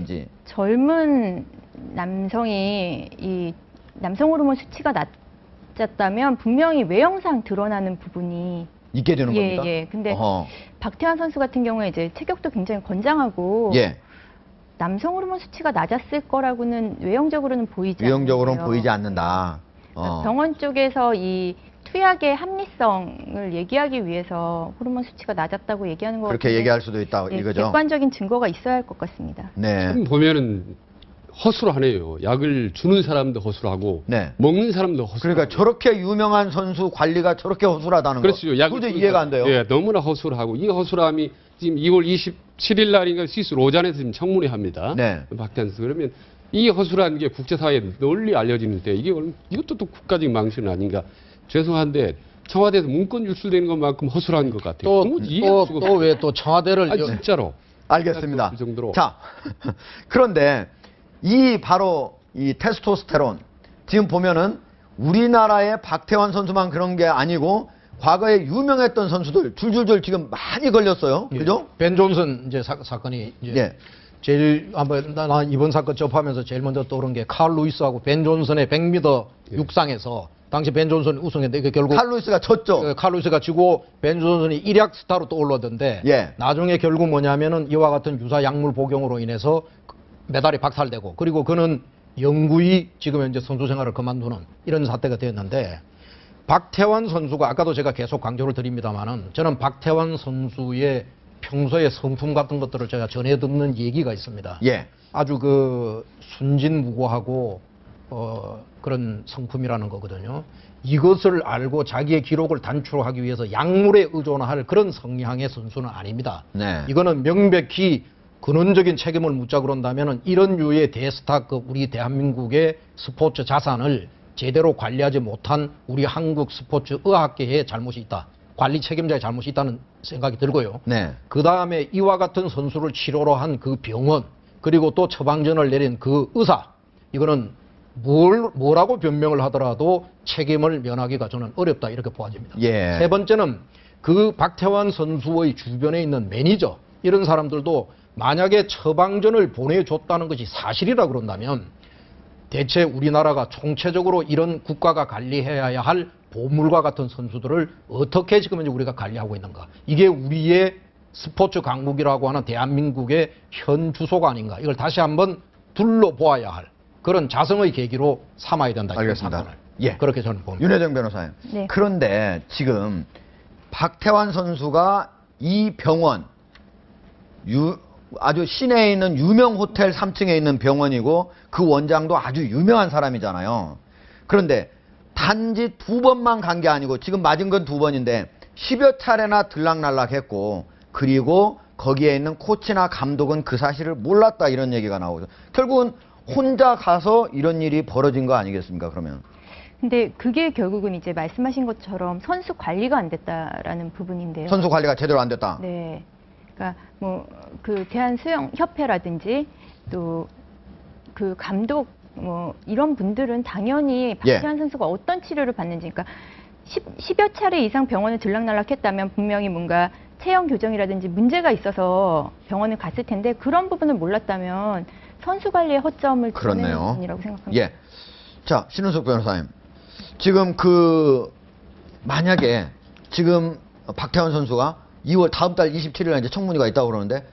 문제인지. 젊은 남성이 이 남성 호르몬 수치가 낮았다면 분명히 외형상 드러나는 부분이 있게 되는 겁니까? 예. 근데 박태환 선수 같은 경우에 이제 체격도 굉장히 건장하고 예. 남성 호르몬 수치가 낮았을 거라고는 외형적으로는 보이지 않아요. 외형적으로는 보이지 않는다. 그러니까 병원 쪽에서 이 투약의 합리성을 얘기하기 위해서 호르몬 수치가 낮았다고 얘기하는 것 그렇게 같은데 얘기할 수도 있다 이거죠. 객관적인 증거가 있어야 할 것 같습니다. 네. 지금 보면은 허술하네요. 약을 주는 사람도 허술하고 네. 먹는 사람도 허술하고. 그러니까 저렇게 유명한 선수 관리가 저렇게 허술하다는 거. 그렇죠. 약을 도저히 이해가 안 돼요. 예, 너무나 허술하고 이 허술함이 지금 2월 27일 날인가 스위스 로잔에서 지금 청문회 합니다. 네. 박태환 선수. 그러면 이 허술한 게 국제사회에 널리 알려지는데 이것도 또 국가적인 망신 아닌가. 죄송한데 청와대에서 문건 유출되는 것만큼 허술한 것 같아요. 또 왜 또 청와대를 진짜로. 알겠습니다. 그 정도로. 자, 그런데 바로 이 테스토스테론 지금 보면은 우리나라의 박태환 선수만 그런 게 아니고 과거에 유명했던 선수들 줄줄줄 지금 많이 걸렸어요. 예. 그죠? 벤 존슨 이제 사건이 이제 예. 제일 한번 나 이번 사건 접하면서 제일 먼저 떠오른 게 칼 루이스하고 벤 존슨의 100m 육상에서 당시 벤 존슨이 우승했는데 이게 결국 칼 루이스가 졌죠. 칼 루이스가 지고 벤 존슨이 일약 스타로 떠올랐던데 예. 나중에 결국 뭐냐면은 이와 같은 유사 약물 복용으로 인해서 메달이 박탈되고 그리고 그는 영구히 지금 현재 선수 생활을 그만두는 이런 사태가 되었는데 박태환 선수가 아까도 제가 계속 강조를 드립니다만은 저는 박태환 선수의 평소의 성품 같은 것들을 제가 전해 듣는 얘기가 있습니다. 예. 아주 그 순진무구하고 그런 성품이라는 거거든요. 이것을 알고 자기의 기록을 단축하기 위해서 약물에 의존할 그런 성향의 선수는 아닙니다. 네. 이거는 명백히 근원적인 책임을 묻자 그런다면은 이런 류의 대스타급 우리 대한민국의 스포츠 자산을 제대로 관리하지 못한 우리 한국 스포츠 의학계의 잘못이 있다. 관리 책임자의 잘못이 있다는 생각이 들고요. 네. 그 다음에 이와 같은 선수를 치료로 한 그 병원 그리고 또 처방전을 내린 그 의사 이거는 뭐라고 변명을 하더라도 책임을 면하기가 저는 어렵다 이렇게 보아집니다. 예. 세 번째는 그 박태환 선수의 주변에 있는 매니저 이런 사람들도 만약에 처방전을 보내줬다는 것이 사실이라 그런다면 대체 우리나라가 총체적으로 이런 국가가 관리해야 할 보물과 같은 선수들을 어떻게 지금 이제 우리가 관리하고 있는가. 이게 우리의 스포츠 강국이라고 하는 대한민국의 현 주소가 아닌가. 이걸 다시 한번 둘러보아야 할 그런 자성의 계기로 삼아야 된다. 알겠습니다. 사건을. 예. 그렇게 저는 봅니다. 윤혜정 변호사님. 네. 그런데 지금 박태환 선수가 이 병원 아주 시내에 있는 유명 호텔 3층에 있는 병원이고 그 원장도 아주 유명한 사람이잖아요. 그런데 단지 2번만 간 게 아니고 지금 맞은 건 2번인데 10여 차례나 들락날락했고 그리고 거기에 있는 코치나 감독은 그 사실을 몰랐다 이런 얘기가 나오죠. 결국은 혼자 가서 이런 일이 벌어진 거 아니겠습니까, 그러면? 근데 그게 결국은 이제 말씀하신 것처럼 선수 관리가 안 됐다라는 부분인데요. 선수 관리가 제대로 안 됐다. 네. 그러니까 뭐 그 대한수영협회라든지 또 그 감독 뭐 이런 분들은 당연히 박태환 선수가 어떤 치료를 받는지 그러니까 10여 차례 이상 병원을 들락날락했다면 분명히 뭔가 체형 교정이라든지 문제가 있어서 병원을 갔을 텐데 그런 부분을 몰랐다면 선수 관리의 허점을 드러내는 부분이라고 생각합니다. 예. 자, 신은숙 변호사님. 지금 만약에 지금 박태환 선수가 2월 다음 달 27일에 이제 청문회가 있다고 그러는데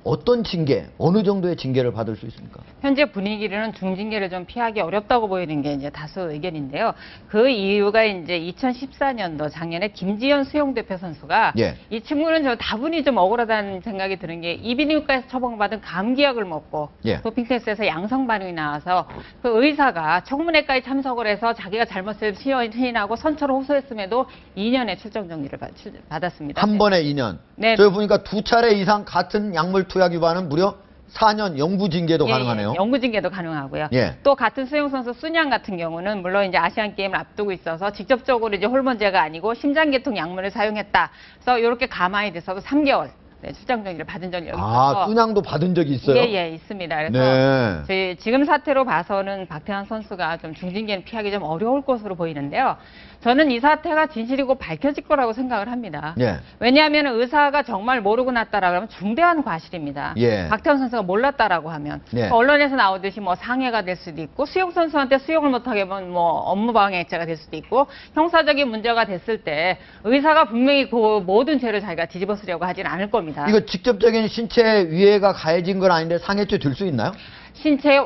어떤 징계, 어느 정도의 징계를 받을 수 있습니까? 현재 분위기로는 중징계를 좀 피하기 어렵다고 보이는 게 이제 다수 의견인데요. 그 이유가 이제 2014년도 작년에 김지현 수영대표 선수가 이 친구는 저 다분히 좀 억울하다는 생각이 드는 게 이비인후과에서 처방받은 감기약을 먹고 도핑 테스트에서 양성 반응이 나와서 그 의사가 청문회까지 참석을 해서 자기가 잘못을 시인하고 선처를 호소했음에도 2년의 출정 정지를 받았습니다. 한 번에 2년. 네. 저희 보니까 2차례 이상 같은 약물 투약 위반은 무려 4년 영구 징계도 가능하네요. 영구 징계도 가능하고요. 또 같은 수영 선수 순양 같은 경우는 물론 이제 아시안 게임을 앞두고 있어서 직접적으로 이제 호르몬제가 아니고 심장계통 약물을 사용했다. 그래서 이렇게 가만히 돼서도 3개월 네, 출장 정지를 받은 적이 여기 아, 있어서 순양도 받은 적이 있어요? 예, 예, 있습니다. 그래서 네. 저희 지금 사태로 봐서는 박태환 선수가 좀 중징계는 피하기 좀 어려울 것으로 보이는데요. 저는 이 사태가 진실이고 밝혀질 거라고 생각을 합니다. 예. 왜냐하면 의사가 정말 모르고 났다라 그러면 중대한 과실입니다. 예. 박태환 선수가 몰랐다라고 하면 예. 언론에서 나오듯이 뭐 상해가 될 수도 있고 수영 선수한테 수영을 못하게 하면 뭐 업무방해죄가 될 수도 있고 형사적인 문제가 됐을 때 의사가 분명히 그 모든 죄를 자기가 뒤집어쓰려고 하진 않을 겁니다. 이거 직접적인 신체 위해가 가해진 건 아닌데 상해죄 될 수 있나요? 신체의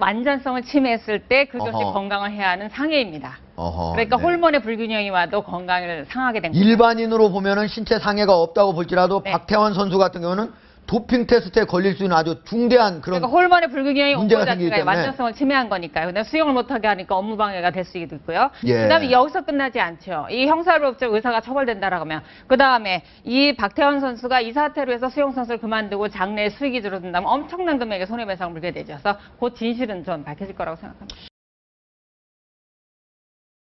완전성을 침해했을 때 그것이 어허. 건강을 해야 하는 상해입니다. 어허, 그러니까 네. 호르몬의 불균형이 와도 건강을 상하게 된 거죠. 일반인으로 보면은 신체 상해가 없다고 볼지라도 네. 박태환 선수 같은 경우는 도핑 테스트에 걸릴 수 있는 아주 중대한 그런 그러니까 호르몬의 불균형이 온 문제가 것 생기기 자체가 때문에. 완전성을 침해한 거니까요. 근데 수영을 못하게 하니까 업무 방해가 될 수도 있고요. 예. 그다음에 여기서 끝나지 않죠. 이 형사로부터 의사가 처벌된다라고 하면 그다음에 이 박태환 선수가 이 사태로 해서 수영 선수를 그만두고 장래에 수익이 줄어든다면 엄청난 금액의 손해배상을 물게 되죠. 그래서 그 진실은 전 밝혀질 거라고 생각합니다.